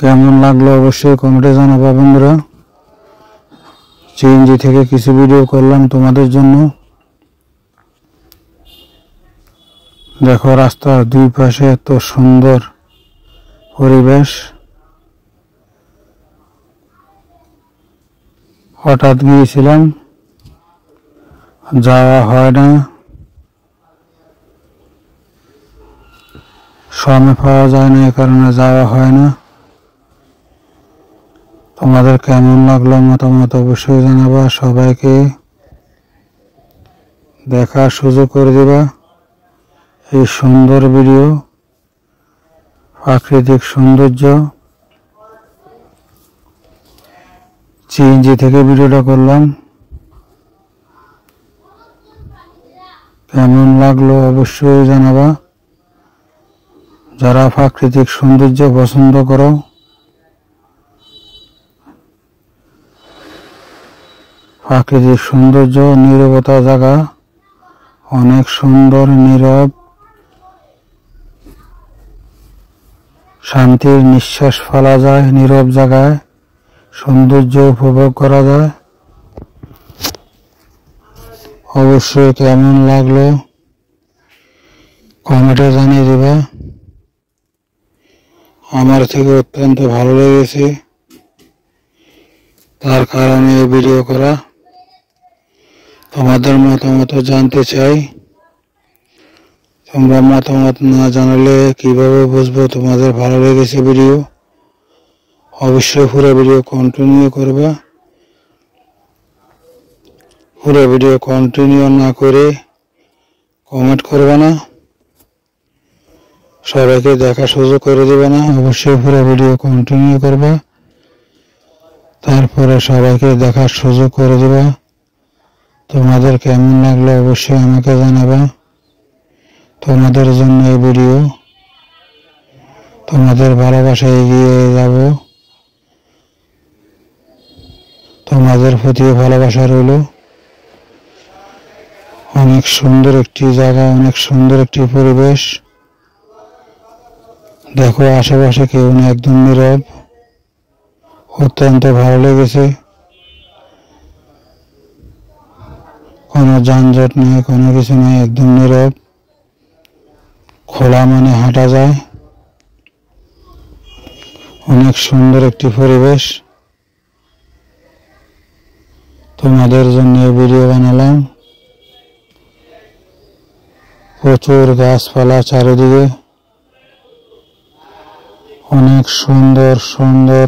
কেমন লাগলো অবশ্যই কমেন্টে জানাবা বন্ধুরা। সিএনজি থেকে কিছু ভিডিও করলাম তোমাদের জন্য। দেখো রাস্তার দুই পাশে এত সুন্দর পরিবেশ। হঠাৎ গিয়েছিলাম, যাওয়া হয় না, সময় পাওয়া যায় না, এই কারণে যাওয়া হয় না। তোমাদের কেমন লাগলো মতামত অবশ্যই জানাবা। সবাইকে দেখার সুযোগ করে দিবা এই সুন্দর ভিডিও, প্রাকৃতিক সৌন্দর্য। সিএনজি থেকে ভিডিওটা করলাম, কেমন লাগলো অবশ্যই জানাবা। যারা প্রাকৃতিক সৌন্দর্য পছন্দ করো, প্রাকৃতিক সৌন্দর্য, নীরবতা জায়গা অনেক সুন্দর, নীরব, শান্তির নিঃশ্বাস ফেলা যায় নীরব জায়গায়, সৌন্দর্য উপভোগ করা যায়। অবশ্যই কেমন লাগলো কমেন্টে জানিয়ে দিবা। আমার থেকে অত্যন্ত ভালো লেগেছে, তার কারণে এই ভিডিও করা। তোমাদের মতামত জানতে চাই। তোমরা মতামত না জানালে কিভাবে বুঝবো তোমাদের ভালো লেগেছে ভিডিও? অবশ্যই পুরো ভিডিও কন্টিনিউ করবা। পুরো ভিডিও কন্টিনিউ না করে কমেন্ট করবে না, সবাইকে দেখার সুযোগ করে দেবে না। অবশ্যই পুরো ভিডিও কন্টিনিউ করবা, তারপরে সবাইকে দেখার সুযোগ করে দেবা। তোমাদের কেমন লাগলো অবশ্যই আমাকে জানাবা। তোমাদের জন্য এই ভিডিও, তোমাদের ভালোবাসা এগিয়ে যাব, তোমাদের প্রতি ভালোবাসা রইল। অনেক সুন্দর একটি জায়গা, অনেক সুন্দর একটি পরিবেশ। দেখো আশেপাশে কেউ না, একদম নীরব, অত্যন্ত ভালো লেগেছে। কোনো যানজট নেই, কোনো কিছু নেই, একদম নীরব, খোলা মানে হাঁটা যায়। অনেক সুন্দর একটি পরিবেশ। তোমাদের জন্য ভিডিও বানালাম। প্রচুর গাছপালা চারিদিকে, অনেক সুন্দর সুন্দর